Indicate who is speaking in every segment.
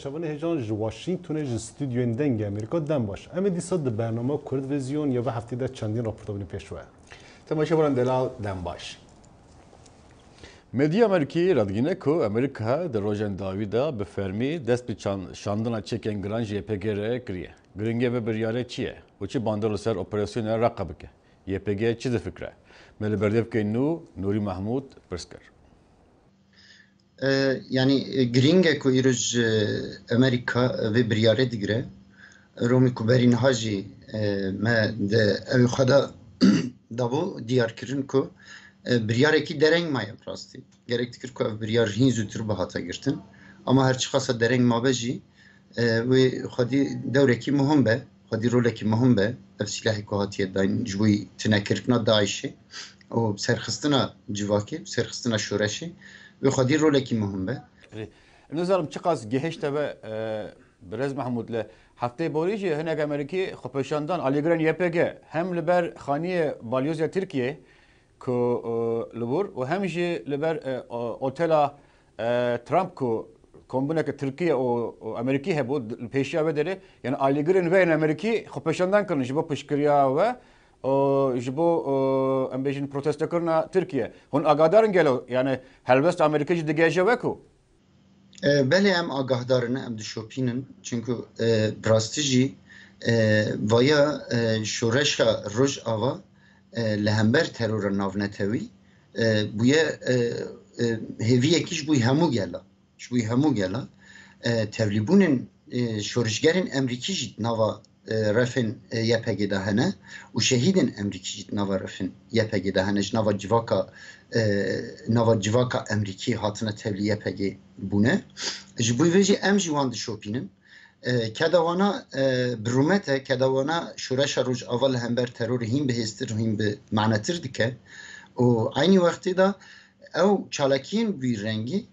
Speaker 1: شبانه هجان ج واشنگتن ج استودیوین دنگ امریکا دم باش. اما دیسا د برنامه کرد ویزیون یا به هفته ده چندین راپورتا بینی پیشوه.
Speaker 2: تماشا دلال دم باش. مدیا امریکی رادگینه کو امریکا در روزن داویدا به فرمی دست به شاندنا چکن گرانج YPG کریه. گرینگه و بریاره چیه؟ و چی باندرل سر اپراسیون رقابه که؟ YPG چی فکره؟ مل بردیف که نوری محمود پرسکر.
Speaker 3: yani gringe ku îroj Amerika vê biryarê digire romî ku berîniha jî me de ew xweda dabû diyarkirin ku biryarekî dereng maye rastî gerek dikir ku ev biryar hîn zûtir bi hata girtin ama her çi qasa dereng mabe jî wê xwedî dewrekî muhim be xwedî rolekî muhim be ev silahê ku hatiye dayîn ji bo tinekirkirina Daişê û serxistina civakê serxistina şoreşê ve xwedî rolekî muhim be.
Speaker 2: Nizarım çıqas gehişte ve Brez Mahmud'le haftaya borîjî hinek Amerikî xwepeşandan alîgirên YPG hem li ber xaniye balyozya Tirkiye ku li bûr û hem jî li ber otela Trump ku kombineke Tirkiye û Amerîkî hebû pêşiya ve derê yani alîgirên ve yên Amerîkî xwepeşandan kirin ji bo piştgiriya we ji bo em bêjin protestokirina Tirkiye. Hûn agadarin gelo yani helbest Amerîka jî digeje ve ku?
Speaker 3: Belê em agahdarin em dişopînin çünkü rastî jî vaya şoreşa Rojava li hember terora navnetewî bûye hêviyekî ji bo hemû gela ji bo hemû gela tevlîbûnên şoreşgerên Emerîkî jî nava refin YPG de hene û şehîdên Emerîkî jî nava refin YPG de hene ji nava civaka Emerîkî hatine tevlî YPG bûne ji bo vê jî em jî wan dişopînin kedawana birûmet e kedawana şoreşa Rojava li hember terorê hîn bihêztir hîn bi manetir dike û aynî wextê de ew çalakiyên wî rengî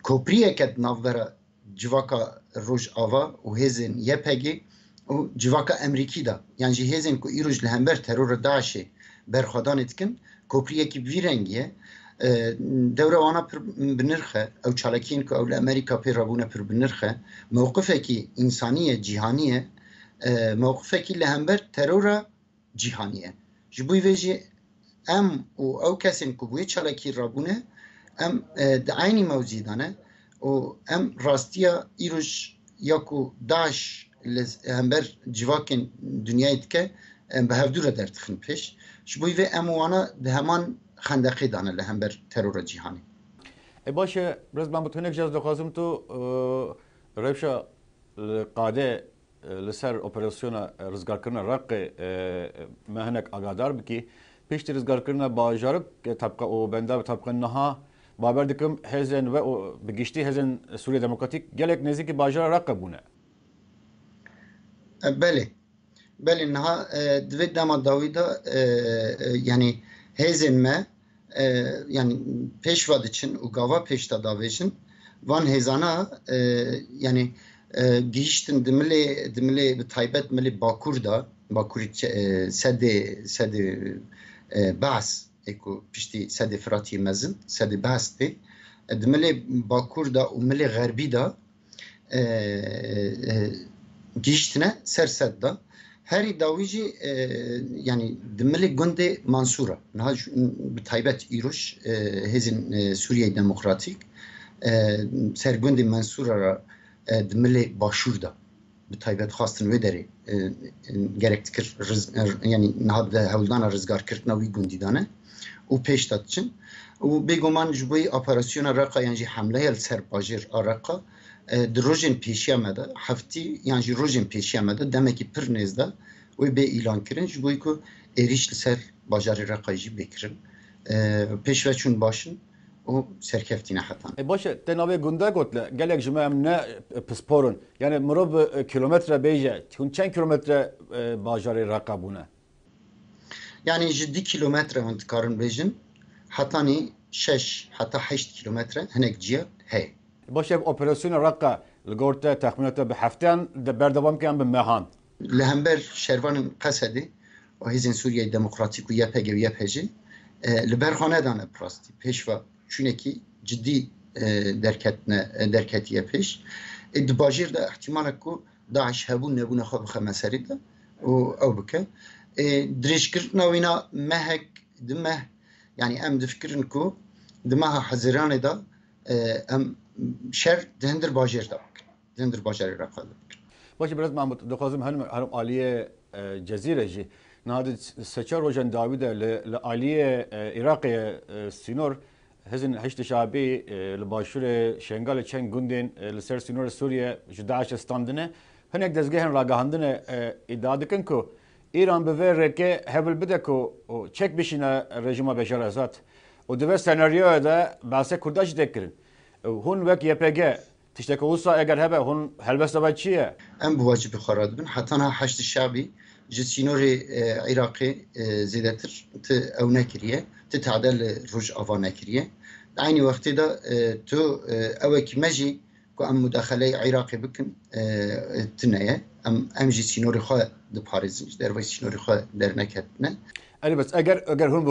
Speaker 3: kopriyeke di navbera civaka Rojava û hêzên YPG û civaka Emerîkî da yani jî hêzên ku îroj li hember terora Daişê berxwedanê dikin kopriyekî vî rengî ye dewra wana pir bi nirxe ew çalakiyên ku ew li Amerîka pê rabûne pir bi nirxe mewqifekî însanî ye cîhanî ye mewqifekî li hember terora cîhanî ye ji bo vê jî em û ew kesên ku bu yê çalakî rabûne em di aynî mewzî de ne û em rastiya îroj ya ku Daeş li hember civakên dunyayê dike em bi hevdû re derdixin pêş ji bo vê em wana di heman xendeqê dane li hember terora cîhanî.
Speaker 2: Başe Brez Mahmud hinek jaz dixwazim tu rewşa qade li ser operasyona rizgarkirina Raqê me hinek agadar bikî piştî rizgarkirina bajarok tabqa û benda tabqa niha baber dikim hêzên ve bi giştî hêzên Sûriye Demokratîk gelek nêzîkî bajara Raqê bûne.
Speaker 3: Belê belê niha divê dema dawî de yani hêzên me yani pêşva diçin û gava pêş de davêjin van hêzana yani gihîştin di milê bi taybet milê Bakur da Bakurî sedê Behs ku piştî sedê Firatî mezin sedê Behs tê di milê Bakur da û milê Xerbî da gihîştine ser sed da herî dawî jî yani di milê gundê Mansûra niha bi taybet îroj hêzên Sûriye Demokratîk ser gundê Mansûra ra di milê Başûr da bi taybet xastin wê derê gerek dikir yani niha di hewldana rizgarkirina wî gundî de ne û pêş de diçin û bêguman ji bo operasyona Raqqa yan jî hemleya li ser bajêr a Raqqa di rojên pêşiya me de heftî yan jî rojên pêşiya me de demekî pir nêz de wê bê îlan kirin ji bo ku êriş li ser bajarê Raqqa jî bêkirin pêşveçûn başin û serkeftîne hetan.
Speaker 2: Başe te navê gunda gotle gelek ji me em ne pisporin yani mirov kilometre bêje hûn çend kilometre bajarê Raqqa bûne?
Speaker 3: Yani ji 2 kilometre hûn dikarin bêjin hetanî 6 heta 8 kilometre hinek ciya heye.
Speaker 2: Başe operasyona Raqqa li gor te texmînata bi hefteyan de berdewam kiyan bi mehan.
Speaker 3: Li hember şervanên Qesedê û hêzên Sûriye Demokratîk û YPG û YPJ li ber xwe nedane rastî pêşva çûnekî cidî derketiye peş. Dibajir da ihtimal ku Daesh hebûn nebûne xwe bixe meserê de û ew bike. Dirêjkirina wî na mehek di meh yani em difikirin ku di meha Heziranê da em şer di hindir bajêr de bikin. Di hindir bajarê re xwe bikin.
Speaker 2: باشه برات محمود دخوازم هرم عالیه جزیره جی نهاد سچار روزن داوود لعالیه عراق سینور هزن هشت شعبی لباشور شنگال چند گوندن لسر سینور سوریه جداعش استاندنه هنگ دزگهن راگاهندنه ادعا دکن کو ایران به رکه هبل بده کو چک بشینه رژیم بشار اسد و دو سناریو ده بحث کرداش دکرین هون وک YPG تشتكي وصا اگر هبه هون هلبسه با چیه؟
Speaker 3: ام بواجب خراد بن حتی نه هشت شعبی جسینوری عراقی زیادتر او نکریه تعدل روج آوا نکریه aynı وقتی دا تو اوکی مجی که ام مداخله عراقی بکن تنیه ام جسینوری خواه د پاریزنج در وی سینوری خواه در نکتنه
Speaker 2: أنا بس أجر هون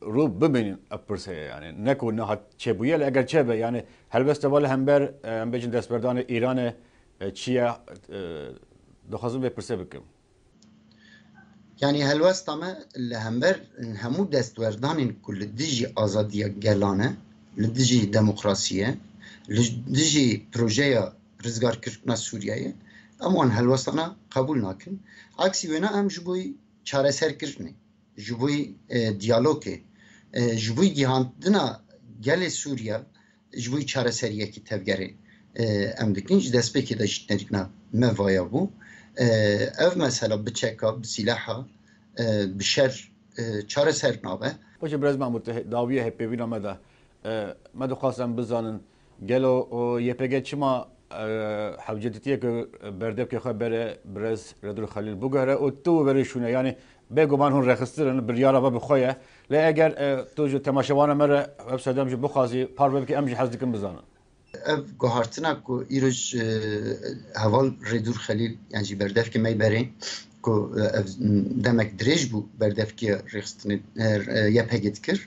Speaker 2: روب بمين أبرسه يعني نكو نهاد شبوية لأجر شبه يعني هل بس تبغى همبر هم بيجن دست بردان إيران چيا دخازم بپرسه بكم
Speaker 3: يعني هلوست اما لهمبر همو دست بردان كل ديجي آزادية جلانه لديجي ديمقراطية لديجي بروجيا رزقار كرنا سوريا اما هلوست انا قبول ناكن عكسي ونا ام جبوي چاره سر كرني جبوی دیالوگی جبوی گیهاندنا گل سوریا جبوی چاره سریه کی تبگری ام دکین دست بکی داشت نریکنا مویا بو اف مثلا بچکا بسلاحا بشر چاره سر نابه
Speaker 2: باشه برز محمود داویه هپ ببینم ما دخواستم بزنن گلو YPG چما حوجتیه که بردب که خبر برز ردول خلیل بگهره و تو برشونه یعنی بگو من هون رخصترن بریارا و بخویه لا اگر تو جو تماشاوانه مره وبسایدم جو بخوازی پار بکی امجی حزدکم بزنن
Speaker 3: اف گوهارتنا کو ایروج هوال ردول خلیل یعنی بردف که می بره کو دمک دریج بو بردف که رخصتن YPG کر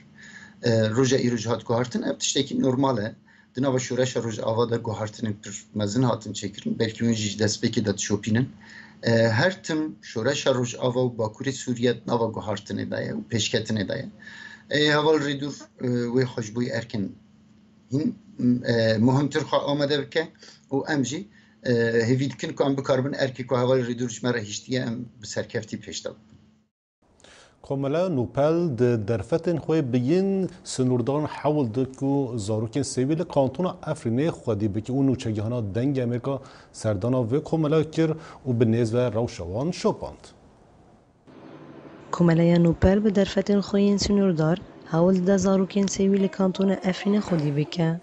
Speaker 3: روزا ایروج هات گوهارتن اف تشتکی نورماله دنا و شورش روز آواده گوهارتن پر مزن هاتن چکرن بلکه اون جیج دست بکی داد شوپینن هر تم شورش روز آوا و باکوری سوریت نوا گوهارتن دایه و پیشکتن دایه هوال ریدور و خوشبوی ارکن این مهمتر خواه آمده بکه و امجی هفید کن که ام بکاربن ارکی که هوال ریدورش مره هشتیه ام بسرکفتی پیشتا
Speaker 1: کاملا نوپل درفتن خوی بین سنوردان حول دکو زاروکن سیویل کانتون افرینه خودی بکی اون نوچگیهانا دنگ امریکا سردانا و کاملا کر و به نیز و روشوان شوپاند.
Speaker 4: کاملا نوپل به درفتن خوی سنوردار حول ده زاروکن سیویل کانتون افرینه خودی بکه.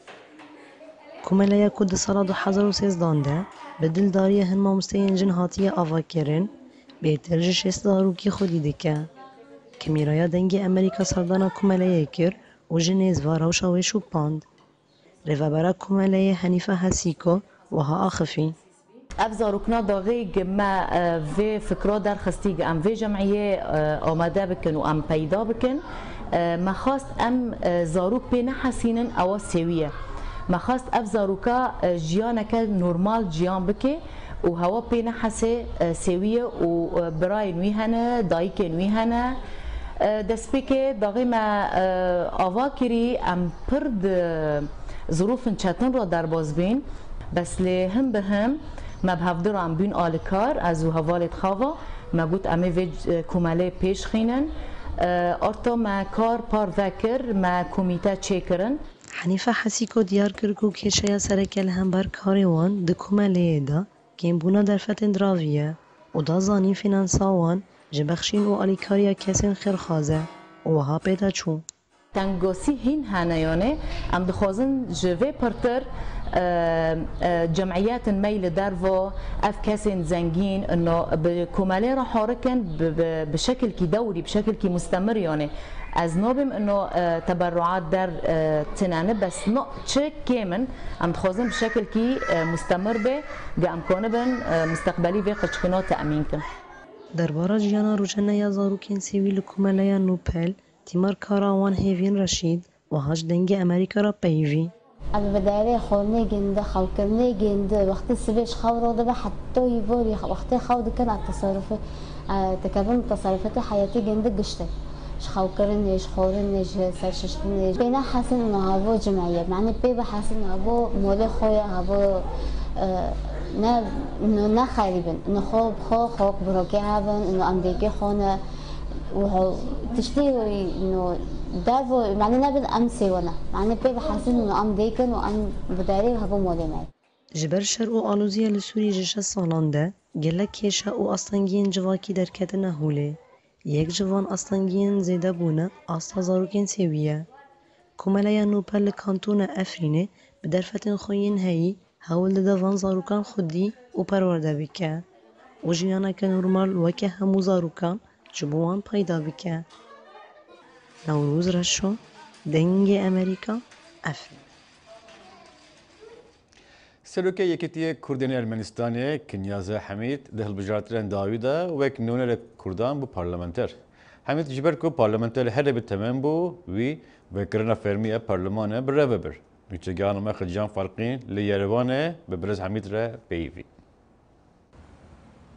Speaker 4: کاملا کد سال 2013 ده به دلداری هنما مستین هاتیه آوا کرن بهتر جشت زاروکی خودی دکه. کمیرایا دنگ امریکا سردانا کمالیه کر و جنیز و روشاوی شوپاند. روابرا کمالیه حنیفه حسیکو و ها آخفی.
Speaker 5: افزاروکنا داغی ما و فکرات در خستی ام و جمعیه آماده بکن و ام پیدا بکن ما خواست ام زاروک بین حسینن او سویه ما خواست افزاروکا جیانک نورمال جیان بکه و هوا بین حسه سویه و برای نویهنه دایک نویهنه دست بکه داغی ما آوا کری ام پرد ظروف چتن را در باز بین بس لی هم به هم ما بهفدر ام بین آلکار از او حوالت خواوا ما گوت امه وی کماله پیش خینن ارتا ما کار پار وکر ما کمیته چه کرن
Speaker 4: حنیفه حسیکو دیار کرکو کشیا سرکل هم بر کاری وان ده کماله دا کم بونا در فتن دراویه و دا زانی فینانساوان جبخشین و آلیکاریا کسین خیرخوازه و ها پیدا چون
Speaker 5: تنگاسی هین هنیانه ام دخوازن جوه پرتر جمعیات میل در و اف کسین زنگین انه بکماله را حارکن بشکل کی دوری بشکل کی مستمر یعنی از نابم انه تبرعات در تنانه بس نه چه کمن ام دخوازن بشکل کی مستمر به امکانه بن مستقبلی و قچکنا تأمین کن
Speaker 4: درباره جیانا روشنه یا زاروکین سیویل کماله نوپل تیمار کاراوان هیوین رشید و هاش دنگ امریکا را پیوی
Speaker 6: ابي بداري خورني جند خوكرني جند وقت السبيش خورو ده حتى يبوري وقت خود كان التصرف تكبر تصرفات حياتي جند قشتي خوكرني خورني سرششتني بينا حاسن انه هابو جمعيه معني بيبا حاسن انه هابو مولي خويا هابو انه خريبن انه خوك بروكي هابن انه امريكي خونه وتشتي انه دافو معني نبل امسي وانا معني بيبا حاسن انه ام ديكن وام بداري هابو مولي معي
Speaker 4: جبر شر و آلوزیا لسوری جش سالان ده گله کشا و آستانگین جواکی درکت نهوله یک جوان آستانگین زیده بونه آستا زاروکین سیویه کمالای نوپل کانتون افرینه به درفتن خوین هایی هول ده وان زاروکان خودی و پرورده بکه و جیانه که نورمال وکه همو زاروکان جبوان پیدا بکه نوروز رشو دنگ امریکا افرین
Speaker 2: سروکه یکیتی کردین ارمنستانه کنیازه حمید دهل بجارترن داویده و یک نونر کردان بو پارلمانتر حمید جبر کو پارلمانتر هر به تمام بو وی و کرنا فرمیه پارلمانه بره ببر میچگان ما خجان فرقین لیروانه به برز حمید را بیوی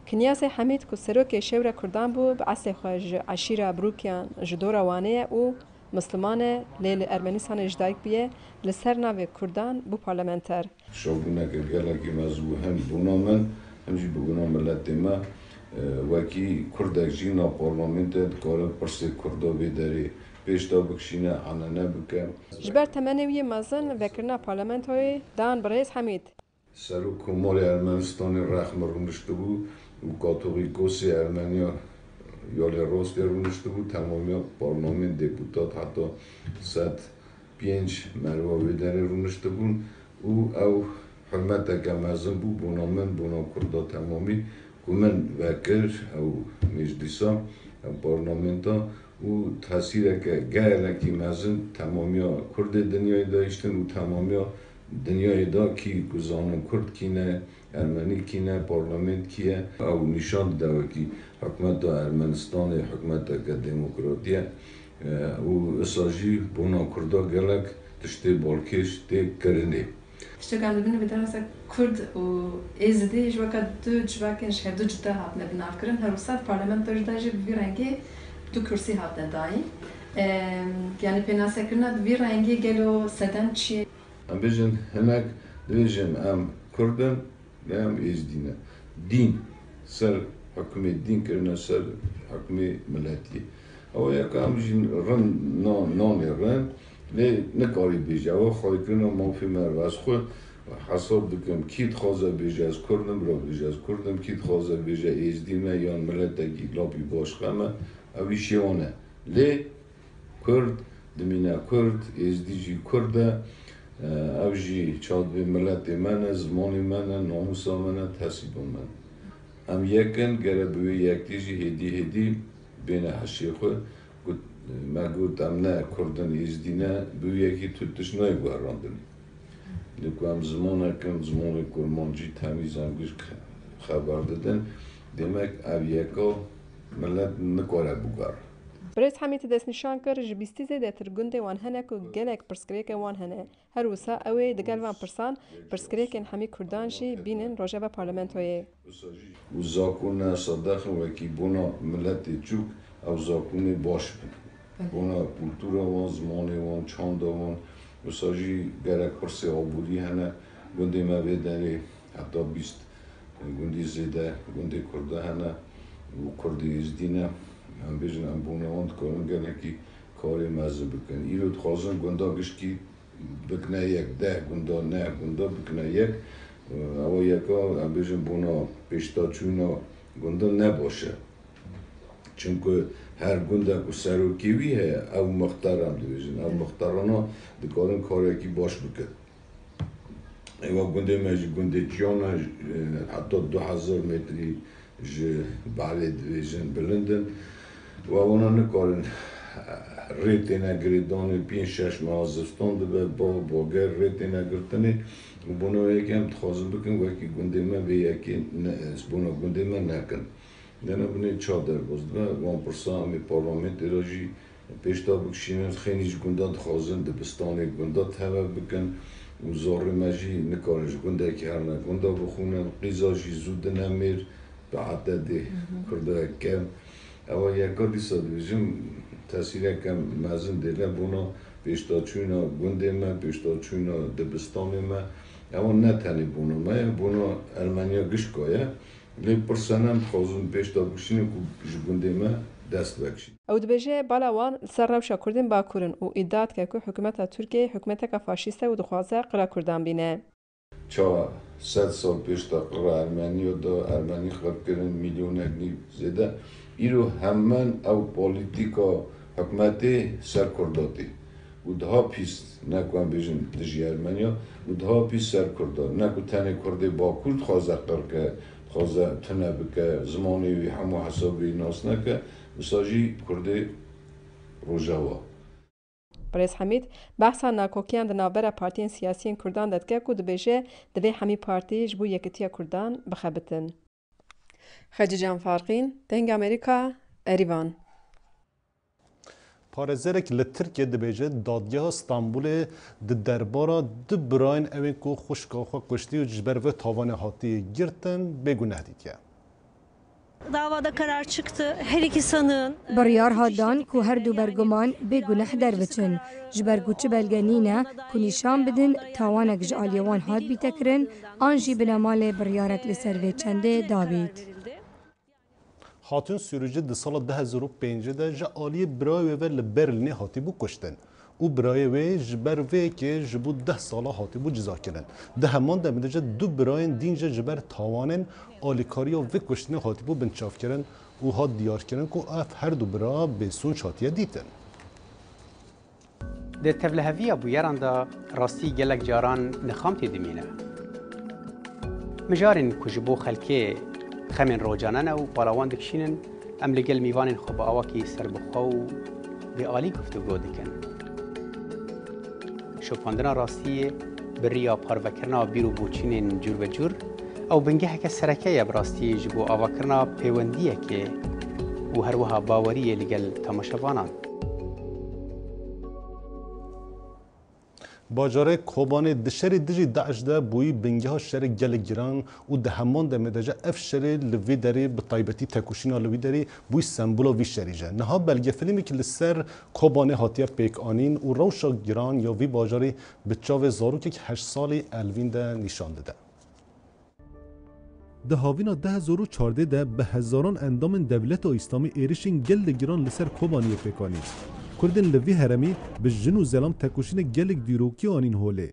Speaker 7: کنیاز حمید کو سروکه شور کردان بو به عصر خواج عشیره بروکیان جدور وانه او مسلمانه لیل ارمنستان اجدایک بیه لسر ناو کردان بو پارلمانتر
Speaker 8: شوگونه که گله کی مزبو هم بونامن همجی بگونام ملت ما وکی کردک جینا پارلمانت کار پرسه کردا بیداری پیشتا بکشینه آنانه بکه
Speaker 7: جبر تمنوی مازن وکرنا پارلمانت های دان برایز حمید
Speaker 8: سرو کمال ارمنستان رحم رونشته بود و کاتولیکوسی ارمنیا یال راست رونشته بود تمامی پارلمان دپوتات حتی 105 مروا بیداری رونشته بود او حرمت که مزن بود بونامن بونا کردا تمامی کمن وکر او مجلسا او پارلمانتا و تاثیر که گله کی مزن تمامی کرد دنیای داشتن و تمامی دنیای دا کی گزانم کرد کینه ارمنی کینه پارلمان کیه او نشان داده کی حکومت ارمنستان حکومت که دموکراتیه و اساجی بونا کردا گلک تشتی بالکش تی کرنه
Speaker 9: اشتغال بنا بدراسة كرد وإزدي جواكا دو جواكن شهر دو جدا هاتنا بنافكرن هروسات برلمان تجداجي بفي رنگي دو كرسي هاتنا داين يعني بناسة كرنا بفي رنگي قالوا سدن چي
Speaker 8: ام بيجن هناك بيجن ام كردن ام إزدينا دين سر حكومة دين كرنا سر حكومة ملاتية او يكا ام جين رن نان رن لی نکاری بیجه و خواهی کنم ما فی مرواز خود حساب دکم کیت خوازه بیجه از کردم را بیجه از کردم کیت خوازه بیجه ایزدیمه یا ملت دکی لابی باش خمه اوی شیانه لی کرد دمینه کرد ایزدیجی کرده او جی چاد به ملت منه زمان منه ناموسا منه تحصیب من هم یکن گره بوی یک دیجی هدی بین حشی خود ما گفتم نه کردن ایزدینه بیایی که تو تشنای گوهراندنی. لکوام زمانه کم زمان کرمانجی تمیزم گوش خبر دادن demek eviyeka millet nikare bûgar.
Speaker 7: برز حمید دست نشان کر جبیستی زیده ترگنده وان هنه که گلک پرسکریک وان هنه هر وسا اوه دگل وان پرسان پرسکریک حمی کردان جی بینن روژه با پارلمانتویه.
Speaker 8: و زاکونه صداخ وکی بنا ملت چوک او زاکونه باش بود. بنا کلتورا وان زمانه وان چانده وان وساجی گرک پرسی آبودی هنه گنده ما بدنی حتی 20 گندی زیده گنده کرده هنه و کردی ازدینه هم بیشتر هم بونوند کارن گله کی کاری مزه بکن. ایرود خواستن گنده گشکی بکنه یک ده گنده نه گنده بکنه یک. اما یکا هم بیشتر بونا پیشتا چونا گنده نباشه. چونکه هر گنده که سروکیویه او مختارم دیویژن. او مختارانا دکارن کاری کی باش بکن. ایوا گنده میشه گنده چیانا حتی 2000 متری ج بالا دیویژن بلندن. و اونا نکارن ریت نگریدانی 5-6 ماه زستان دبه با گر ریت نگرتنی و بنا یکم تخازن بکن و یکی گنده من به یکی بنا گنده من نکن. دنیا بنی چادر باز دبه وان پرسا همی پارلمانت راجی پیشتا بکشینن خیلیش گنده تخازن دبستانی گنده تهوه بکن و زاری مجی نکارش گنده که هر نگنده بخونن قیزاجی زود نمیر به عدد کرده کم اما یکا دیسا دیویژن تاثیر کم مزن دیله بونا پیشتا چوینا گنده ما پیشتا چوینا دبستان ما اما نه تنی بونا المانیا گشکایه لی پرسنم خوزن پیشتا بکشینه که گنده ما دست بکشید.
Speaker 7: او دبیجه بالا وان سر روشا کردین با کرن و ایداد که حکومت ترکیه حکومت که فاشیسته و دخوازه قرا کردان بینه.
Speaker 8: چا 100 سال پیش تا قرا ارمنی دا ارمنی خراب کردن میلیون اگنی زده ایرو همان او پولیتیکا حکومتی سر کرداتی و ده پیست نکوان بیشن دژی ارمنیا و ده پیست سر کردا نکو تنه کرده با کرد خوازه قر که خوازه تنه بکه زمانی وی همو حسابی ناس نکه مساجی کرده روژاوا.
Speaker 7: برای حمید بحثا ناکوکیان در نوبر پارتیان سیاسیین کردان دادگاه که دبیجه دوی همی پارتی جبو یکتیا کردان بخبتن. خجیجان فارقین دنگ امریکا اریوان.
Speaker 1: پارێزەرێک li Tirkiye dibêje dadgeha Stenbolê di derbara du birayên evên ku xwişka xwe kuştî û ji ber vê tavanê hatiye girtin bêguneh dîtiye.
Speaker 10: Davada karar çıktı. Her iki sanığın
Speaker 11: Biryar hadan ku her du berguman bêguneh derbiçin. Ji ber ku çi belgenîne ku nîşan bidin tawanek ji aliyê wan hat bîtekirin an jî binemalê biryarek li ser vê çendê davît.
Speaker 1: Hatun sürücü di sala 2005 de ji aliyê birayê wê ve li Berlînê hatibû kuştin. û birayê wê ji ber vêkê ji bo 10 sala hatibû cizakirin. Di heman demê de du birayên din ji ber tawanên alîkariya vê kuştinê hatibû binçavkirin û hat diyarkirin ku ev her du bira bêsûnç hatiye dîtin.
Speaker 12: Di tevliheviya bûyeran da rastî gelek caran nixam tê dimîne. Mijarên ku ji bo xelkê xemên rojane ne û palawan dikişînin em li gel mîvanên xwe bi awakî serbixwe û bêalî guftûgo dikin. Şopandina rastiyê bi rêya parvekirina bîr û boçînên cûr ve cûr ew bingeheke sereke ye bi rastiyê ji bo avakirina pêwendiyekê û her wiha baweriyê li gel temaşevanan.
Speaker 1: Bajarê Kobanê di şerê dijî Daeş de bûyî bingeha şerê gelek giran û di heman demê de ev şerê li vê derê bi taybetî tekuşîna li wî derê bûyî sembola vî şerî je. Niha belgefilmekî li ser Kobanê hatiye pêkanîn û rewşa giran ya vî bajarê bi çavê zarokek 8 salî Elvîn de nîşan dide. Di havîna 2014 de bi hezaran endamên Devleta Îslamî êrişên gelek giran li ser Kobaniyê pêkanîn. Kurdên li vî heremî bi jin û zelam tekuşînek gelek dîrokî anîn holê.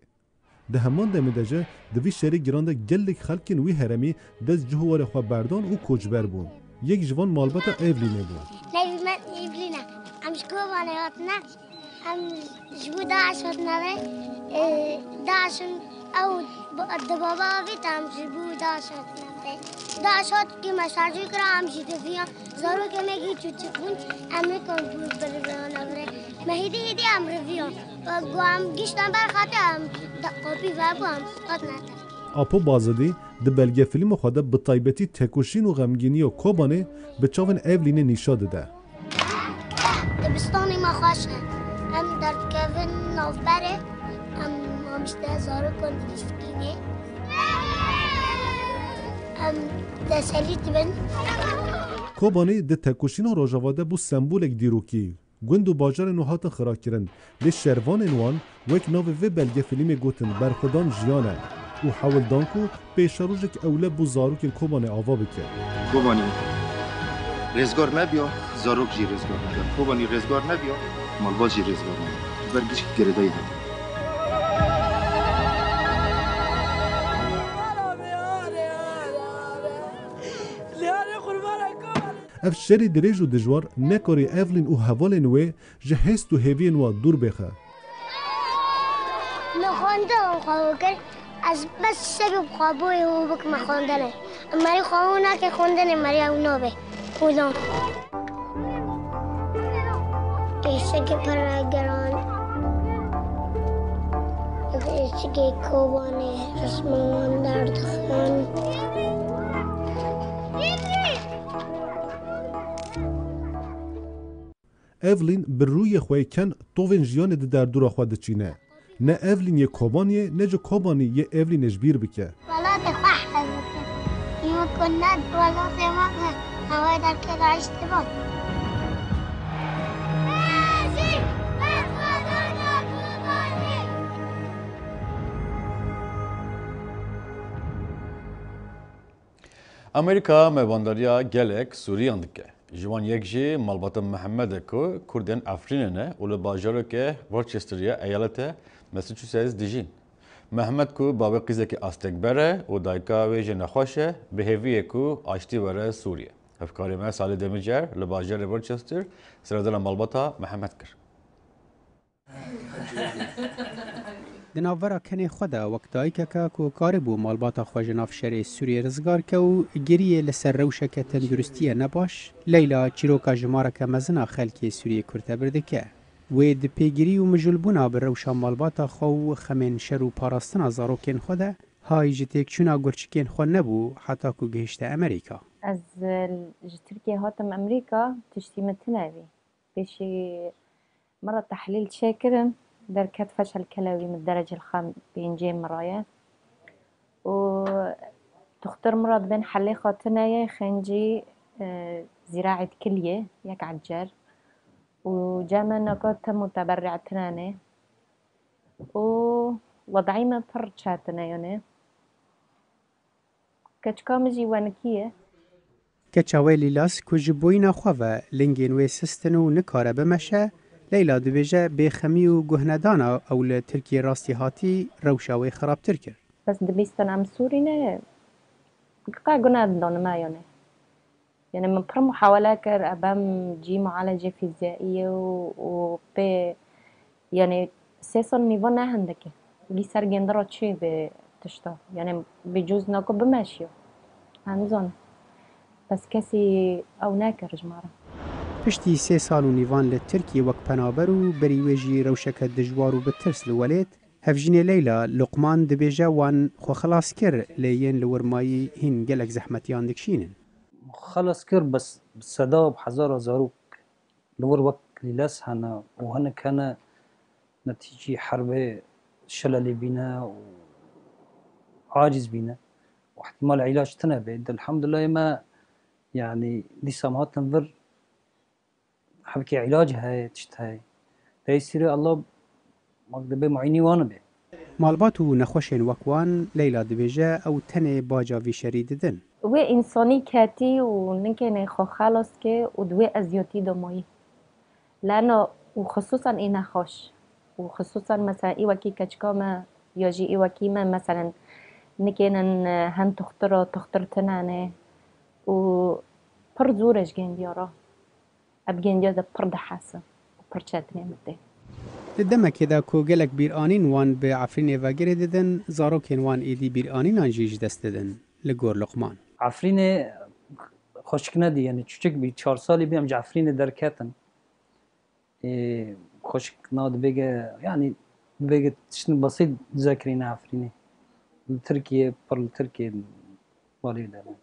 Speaker 1: Di heman demê de jî di vî şerê giran de gelek xelkên wî heremî dest ji warê xwe berdan û koçber bûn. Yek ji van malbata Evlînê bû.
Speaker 13: Nevî me Evlîn e. Em ji Kobanê hatine. Em ji bo Daeş hatine ve Daeşin ew di baba vê te em ji bo Daeş hatine ve. Daeş hat ki me şercî kira em jî diviyan zarokê me gî çûçik bûn em nikon birbirane vire. Me hêdî hêdî em riviyan. Gu em giştan ber xate em qopî ve bû em hatine ter.
Speaker 1: Apo Bazadî di belgefilma xwe de bi taybetî tekuşîn û xemgîniya Kobanê bi çavên Evlînê nîşa dide.
Speaker 13: Dibistanê me xweş e. Em derdikevin navberê em işte zarokên dîskînê. Em deserî dibin.
Speaker 1: Kobanê di tekuşîna Rojava de bû sembolek dîrokî. Gund û bajarên û hatin xirakirin. Lê şervanên wan wek navê vê belgefilmê gotin berxwedan jiyan e û hewildan ku pêşerojek ewle bû zarokên Kobanê ava bike.
Speaker 14: Kobanî rêzgar nebiya, zarok jî rêzgar nebe. Kobanî rêzgar nebiya, malbat jî rêzgar nebe. Ber gişt girêdayî hebe. Ev şerê dirêj û dijwar nekarê Evlîn û hevalên wê ji hêst û hêviyên wan dûr bêxe.
Speaker 13: Me xwendin xwe kir ez bes sebê xwebûyê û bikim me xwendenê. Merî xwe nake xwendenê merî ew nabe. Ulan. Eşekê pere geran. Eşekê Kobanê resmen wan derdixin.
Speaker 1: Evlîn bi rûyê xwe ken tovên jiyanê di derdora xwe diçîne. نه اولین یه کوبانیه نه جو کوبانی یه اولینش بیر بکه
Speaker 13: ولاد خواه بکن ایمون کند ولاد ما هوای در که داشت بود
Speaker 2: امریکا مهوانداریا گلک سوریان دکه. جوان یک جی مالبات محمد کو کردن افرینه اول باجارو که ورچستریا ایالت مساچوستس دیجین. محمد کو بابا قیزه که استکبره و دایکا ویژه نخواشه به هویه کو آشتی وره سوریه. افکاری ما سال دمیجر لباجار ورچستر سردل مالباتا محمد کر.
Speaker 12: دناورا کنی خدا وقتایی که کو کاری بو مالباتا خواجناف شری سوریه رزگار که و گریه لسر روشه که تندرستیه نباش لیلا چیروکا جماره که مزنا خلکی سوریه کرده برده که و د پیگیری و مجلبونا بر روشا مالباتا خو خمین شر و پاراستنا زاروکین خوده های جتیک چونا گرچکین خود نبو حتی کو گهشت امریکا
Speaker 15: از ترکیه هاتم امریکا تشتیمتنا بی بشي مرة تحليل شاكر دركات فشل كلوي من الدرجة الخام بإنجيل مرايا وتختار مرة بين حلي خاطنايا خنجي زراعة كلية ياك عجار وجاما نقاط متبرع تناني ووضعي من فرشاتنا يعني كتشكامجي وانكية
Speaker 12: كتشاوي لاس كوجبوينا خوفا لنجين ويسستنو نكارا بمشا لیلا دویجه بخمی و گهندانا اول ترکیه راستی هاتی روشاوی خراب ترکر.
Speaker 15: بس دبیستان ام سوری نه قا گهندان ما يعني من بر محاولة كر أبام جي معالجة فيزيائية و ب يعني سيسون نيفو نه هندكي لي سرگندرات شي بتشتا يعني بجوز ناكو بماشيو هنزون بس كسي أو ناكر جمارة
Speaker 12: پشتی 3 سال و نیوان لترکیه وک پنابر و بریوژی روشک دجوار و بترس لولید هفجین لیلا لقمان دبیجه وان خو خلاص کر لیین لورمایی هین گلک زحمتیان دکشینن
Speaker 16: خلاص کر بس صدا بحزار زاروك لور وقت للاس هنا وهنا كان نتيجة حرب شلل بينا وعاجز بينا واحتمال علاج تنبه الحمد لله ما يعني دي سماعات تنظر حبكي علاج هاي تشتهاي تيسير الله مقدبه معيني وانا به
Speaker 12: مالباتو نخوشين وكوان ليلى دبيجة او تني باجا في شريد دن
Speaker 15: و انساني كاتي ونكن خو خلاص كي ودوي ازيوتي دموي لانه وخصوصا انا خوش وخصوصا مثلا ايوكي كچكاما ياجي ايوكي ما مثلا نكنن هن تخترتنانه و پر زورش گنديارا ابگندیا ده پر ده حاسه و پر چتنه مده
Speaker 12: لدما كده كو گلک بیرانین وان به عفرین وگره ددن زاروکین وان ایدی بیرانین انجیج دست ددن لگور لقمان
Speaker 16: عفرین خوشک ندی یعنی چوچک بی 4 سالی بیم عفرین درکتن خوشک ناد بگه يعني بگه تشن بسيط ذاكرين عفرینه ترکیه پر ترکیه والی دارن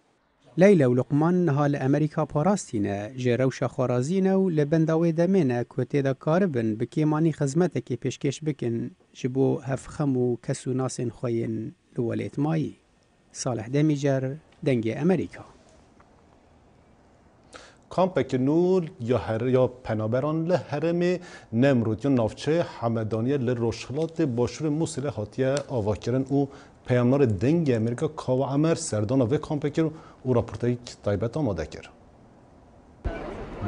Speaker 12: ليلى ولقمان نهال أمريكا باراستينا جروشا خورازينا ولبنداوي دمينا كوتيدا كاربن بكيماني خزمتك بيشكش بكن جبو هفخمو كسو ناسين خوين لوليت ماي صالح دميجر دنجي أمريكا
Speaker 1: کامپک نور یا پنابران لحرم نمرود یا نافچه حمدانیه لروشخلات باشور موسیله هاتیه آواکرن او پیامنار دنگ امریکا کاو عمر سردانا و کامپکر او راپورتای تایبت آماده کرد.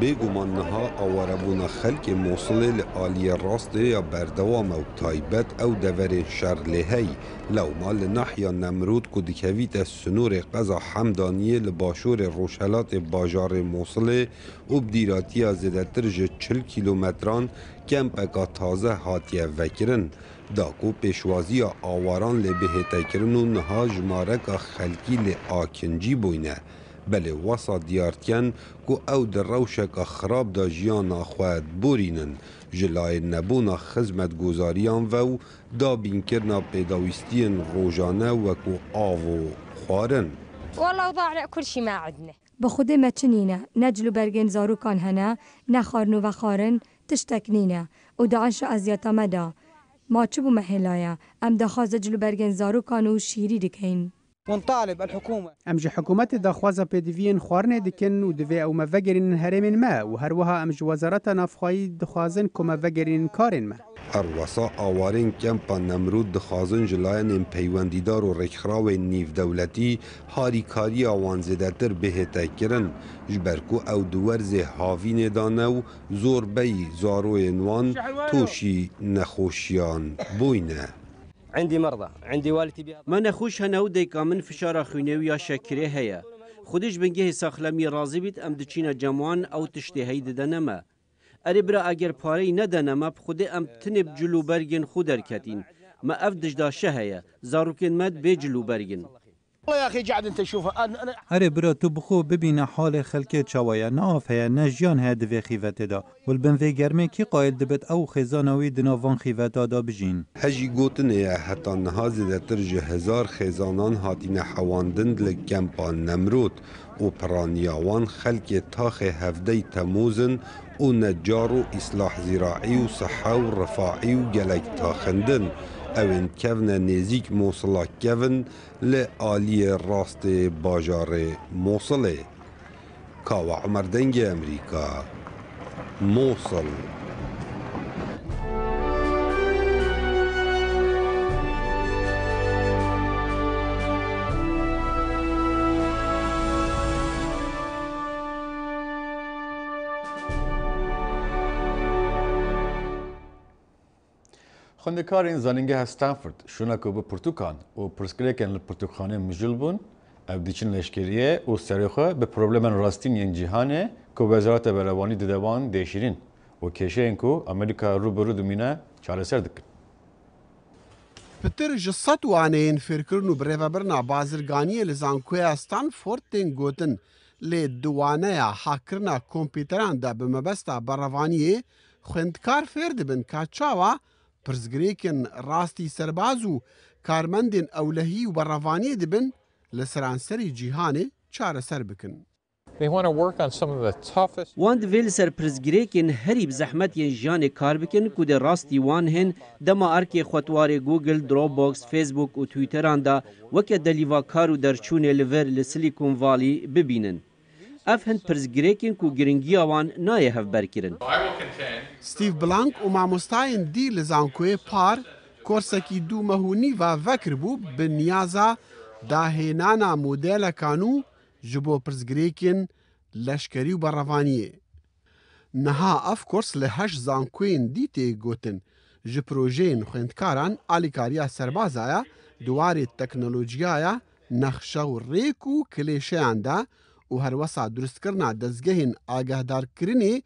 Speaker 17: بگمان نها آواربون خلق موصل لآلی راست یا بردوام او تایبت او دور شرلهی لو مال نحیا نمرود کدکویت سنور قضا حمدانیه لباشور روشلات باجار موصل و بدیراتی زدترج 40 کیلومتران کمپکا تازه هاتیه وکرن داکو پیشوازی آواران لبهته کرن و نها جمارک خلقی لآکنجی بوینه بله واسا دیارتین کو او در روشک خراب دا جیان خواهد بورینن جلای نبونا خدمت گذاریان و دا بین کرنا پیداویستین روزانه و کو آو خوارن
Speaker 11: والله وضعنا كل شيء ما عندنا بخده ما تشنينا نجلو برجن زارو كان هنا نخارنو وخارن تشتكنينا ودعش أزياتا مدى ما چبو محلایا ام دخواز جلو برگن زاروکان و شیری دکین.
Speaker 18: ونطالب الحكومة
Speaker 12: امج حکومت دخوازه پدوین خوارنه دکن و دوی او مفگرین هرمین ما و هر وها امج وزارت نافخایی دخوازن که مفگرین کارین ما.
Speaker 17: اروسا آوارین کمپا نمرود دخوازن جلاین پیوندیدار و رکخراو نیف دولتی هاریکاری آوان زدتر بهتا کرن جبرکو او دورز هاوین دانو زور بی زاروی نوان توشی نخوشیان بوینه.
Speaker 18: عندي مرضى عندي والدتي بها
Speaker 19: ما نخوش هنو ديكا من فشار خوينه ويا شكره هيا خودش بنگه ساخلمی راضی بید ام دچین جمعان او تشتهی ددنما اری برا اگر پاری ندنما بخود ام تنب جلو برگن خود درکتین ما افدش دا شهيا زاروكن مد بجلو برگن
Speaker 18: والله يا اخي قاعد انت تشوفه انا
Speaker 20: اره برا تو بخو ببین حال خلک چوایا ناف هيا نجیان هد و خیوت دا ولبن و گرمه کی قائل دبت او خزانوی دناوان خیوت دا بجین
Speaker 17: هجی گوتنه حتی نهاز دتر هزار خزانان هاتین حواندند لکمپان نمرود و پرانیاوان خلک تاخ هفده تموزن و نجار و اصلاح زراعی و صحه و رفاعی و گلک تاخندن اوین کفن نزیک موصلا کفن لآلی راست باجار موصله کاو عمر دنگ امریکا موصل
Speaker 2: خوندکارین زانینگه استنفورد شونا که به پرتوکان و پرسکریکن لپرتوکانه مجل بون او دیچین لشکریه و سریخه به پروبلمن راستین ین جیهانه که وزارت بروانی ددوان دیشیرین و کشه این که امریکا رو برو دمینه چاره سر دکن.
Speaker 21: پتر جسد وانین فرکرنو بریوبرنا بازرگانی لزانکوی استنفورد تین گوتن لی دوانه حاکرنا کمپیوتران دا بمبستا بروانیه خوندکار فرد بن کچاوا پرزگریکن راستی سربازو کارمندین اولهی و بروانی دبن لسرانسری جیهانه چاره سر بکن.
Speaker 19: وان دویل سر پرزگریکن هری بزحمت ین جان کار بکن که ده راستی وان هن دما ارک خوتوار گوگل، دروپ باکس، فیسبوک و تویتران دا وکه دلیوا کارو درچون لور لسیلیکون والی ببینن. اف هند پرزگریکن که گرنگی آوان نایه هف برکرن.
Speaker 21: ستیو بلانک و ماموستاین دی لزانکوی پار کورسکی دو مهونی و وکر بو بنیازا داهینانا مودیل کانو جبو پرزگریکن لشکری و بروانیه. نها اف کورس لهش زانکوین دی تی گوتن جه پروژین خوندکاران آلیکاریا سربازایا دواری تکنولوژیایا نخشه و ریک و کلیشیان دا و هر وسا درست کرنا دزگهین آگهدار کرنی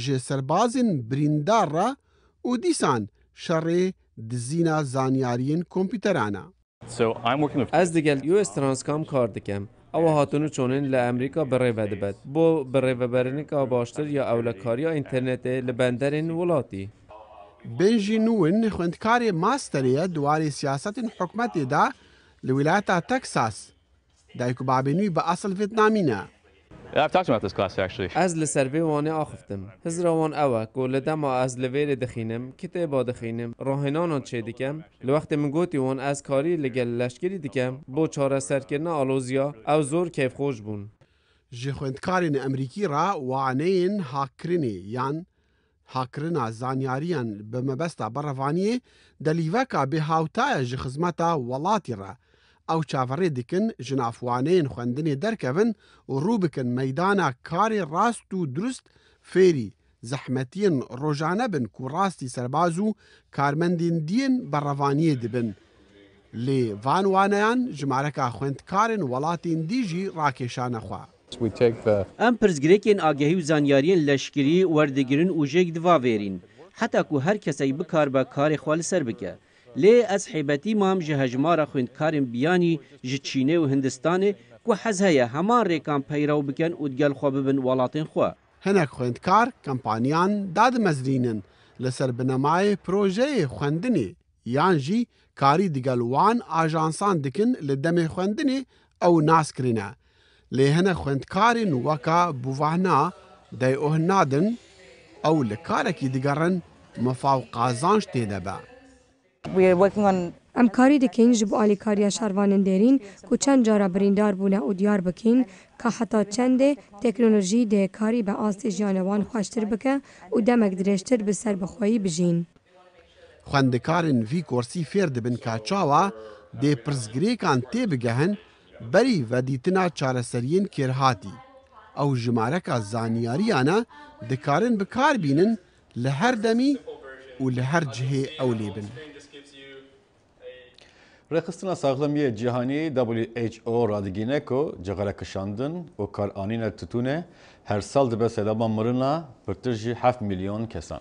Speaker 21: جه سربازین بریندار را و دیسان شر دزینا زانیارین کمپیوترانا.
Speaker 22: از دیگل یو استرانسکام کار دکم. او هاتونو چونین لامریکا بره ودبد بو بره وبرنیکا باشتر یا اولکاریا اینترنت لبندرین ولاتی.
Speaker 21: بنجی نوین خوندکاری ماستریه دواری سیاست حکمت دا لولایت تکساس دایکو بابینوی با اصل ویتنامینه.
Speaker 22: از لسروی وانه آخفتم. هزروان اوه گول دما از لویر دخینم کتابا دخینم راهنانان چه دیکم لوقت من گوتی وان از کاری لگل لشکری دیکم بو چاره سرکرن آلوزیا او زور کیف خوش بون.
Speaker 21: جه خوندکارین امریکی را وانین هاکرینی یان هاکرنا زانیاریان بمبستا بروانیه دلیوکا به هاوتای جه خزمتا ولاتی را او چاوری دکن جنافوانین خوندنی درکون و رو بکن میدانا کاری راست و درست فیری زحمتین روزانه بن کو راستی سربازو کارمندین دین بروانیه دبن لی وانوانیان جمارکا خوندکارین ولاتین دیجی راکشان خوا.
Speaker 19: ام پرزگریکن آگهی و زانیارین لشکری وردگرین و جگ دوا ویرین حتی که هر کسی بکار با کار خوال سر بکه. لی از حیبتی مام جه هجمارا خوندکارین بیانی جه چینه و هندستانه که حزهیه همان ریکان پیراو بکن و دگل خواه ببن ولاتین خواه.
Speaker 21: هنک خوندکار کمپانیان داد مزرینن لسر بنمای پروژه خوندنی یان جی کاری دگل وان آجانسان دکن لدم خوندنی او ناس کرنه. لی هنک خوندکارین وکا بووانا دی اوهنادن او لکارکی دگرن مفاوقازانش تیده با.
Speaker 11: ام کاری دکین جب آلیکاریا شاروانن دیرین کو چند جارا بریندار بونه و دیار بکین که حتی چند تکنولوژی ده کاری به آستی جانوان خوشتر بکه و دمک درشتر به سر بخوایی بجین.
Speaker 21: خوندکارن وی کورسی فیر دبن که چاوا ده پرزگریکان تی بگهن بری و دیتنا چارەسەریین کێرهاتی ئەو ژمارەکە زانیاریانە دەکارن بکار بینن لە هەر دەمی و لە هەر جهێ ئەو لێبن.
Speaker 2: Rexistina Sağlamiyê Cîhanî WHO radigîne ku cixarekişandin û karanîna tûtûnê her sal dibe sedema mirina pirtir jî 7 milyon kesan.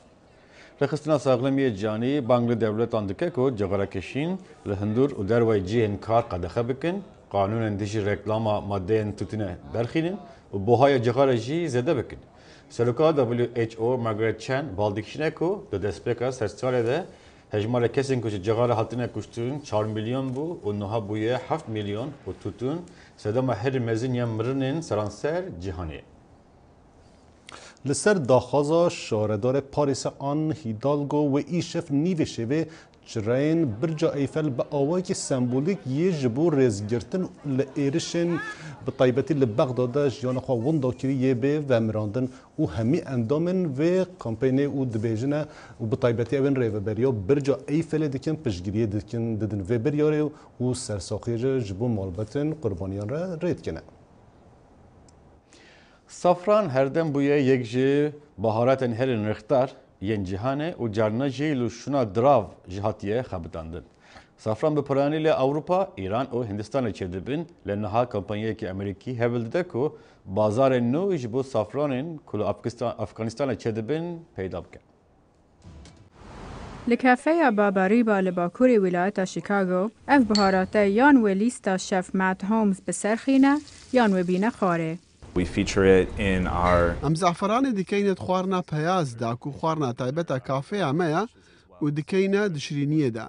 Speaker 2: Rexistina Sağlamiyê Cîhanî bang li dewletan dike ku cixarekişîn li hundur û derwey cihên kar qedexe bikin, qanûnên dijî reklama maddeyên tûtûnê berxînin û buhaya cixarê jî zêde bikin. Seroka WHO Margaret Chan baldikişîne ku di destpêka sersalê de hejmara kesên ku ji cixare hatine kuştin 4 milyon bû û niha bûye 7 milyon û tûtûn sedema herî mezin ya mirinên seranser cîhanê.
Speaker 1: Li ser daxwaza şaredara Parîsê Anne Hidalgo û îşev nîvê şêvê çirayên Birca Eyfel bi awayekî sembolîk yê ji bo rêzgirtin li êrişên bi taybetî li Bexdadê jiyana xwe winda kirî yê bê vemirandin û hemî endamên vê kampênê û dibêjine û bi taybetî evên rêveberiya Birca Eyfelê dikin piştgiriyê didin vê biryarê û sersaxiyê ji bo malbatên qurbaniyan re rê dikine.
Speaker 2: Safran herdem bûye yek ji baharatên herên rixtar yên cîhanê û carna jî li şûna dirav ji hatiye xebitandin. Safran bi piranî li Ewropa, İran û Hindistanê çêdibin li niha kampanyayekî Amerîkî hevil dide ku bazarên nû ji bo safranên ku li Efganistanê çêdibin peyda bike.
Speaker 3: Li kafeya Babarîba li bakurê wilayeta Chicago, ev biharate yan wê lîsta şef Matt Holmes bi ser xîne yan wê bîne xwarê.
Speaker 5: We feature it in our
Speaker 21: ئەم زعفرانê dikeyne xwarina peyaz da ku xwarina taybeta kafeya me ye û dikeyne dişirîniyê de.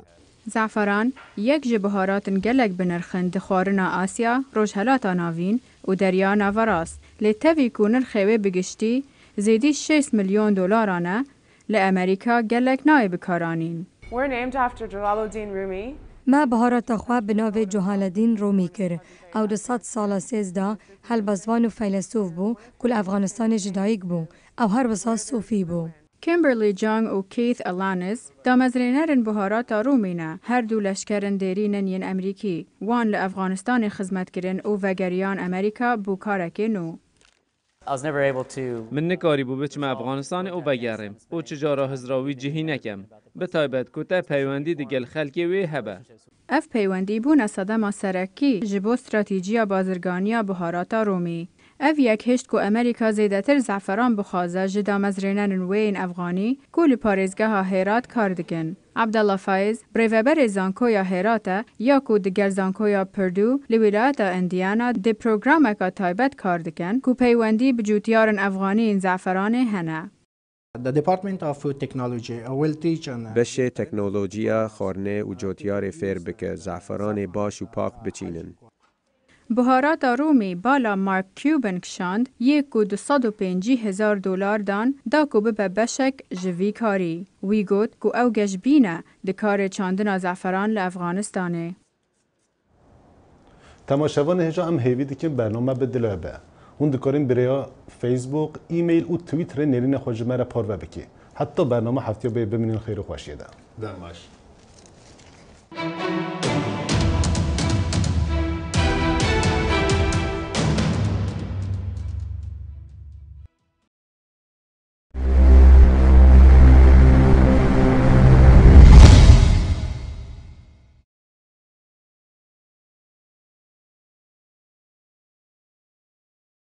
Speaker 3: Zaferan yek ji biharatên gelek binirxin di xwarina Asya, Rojhelata Navîn û Derya Navaras. Lê tevî ku nirxê wê bigiştî zêdî 6 milyon dolaran e, li Amerîka gelek nayê bikaranîn.
Speaker 23: We're named after Jalaluddin Rumi.
Speaker 11: ما بهارات خوا بناو جهالدین رومی کر او ده 100 سال سیزده هلبزوان و فیلسوف بو کل افغانستان جدایک بو او هر بساس صوفی بو.
Speaker 3: Kimberly Jung û Keith Alanis damezrênerin biharata Romî ne her du leşkerên derînên yên Amerîkî wan li Efganistanê xizmetkirin û vegeriyan Amerîka bû karekê nû.
Speaker 22: من نکاری بو بچم افغانستان او بگرم او چجارا هزراوی جهی نکم به تایبت کتا پیوندی دیگل خلکی وی هبه
Speaker 3: اف پیوندی بوونه سدما سرکی جبو استراتیجیا بازرگانیا بهاراتا رومی اف یک هشت کو امریکا زیدتر زعفران بخوازه جدا مزرینن وین افغانی کل پارێزگەها هێرات کار dikin. عبدالله فایز بریوبر زانکویا هێراتە یا کو diger زانکویا پردو li wilayeta Indiana di programeka taybet kar dikin ku peywendî bi cûtiyarên Efganî زعفرانê hene.
Speaker 24: The Department of Food Technology will teach on
Speaker 25: بشه تکنولوژیا خارنه و جوتیار فیر بکه زعفران باش و پاک بچینن.
Speaker 3: بهارات رومی بالا مارک کیوبن کشاند یک و 250,000 دلار دان دا کو به بشک جوی کاری. وی گوت کو او گشبینه دکار چاندن زعفران لافغانستانه.
Speaker 1: تماشاوان هجا ام هیوی دیکن برنامه بدلوه به. هون دکارین برای فیسبوک، ایمیل و تویتر نرین خوشمه را پارو بکی. حتی برنامه هفته بمینین خیر و خوشیه ده.
Speaker 2: درماش.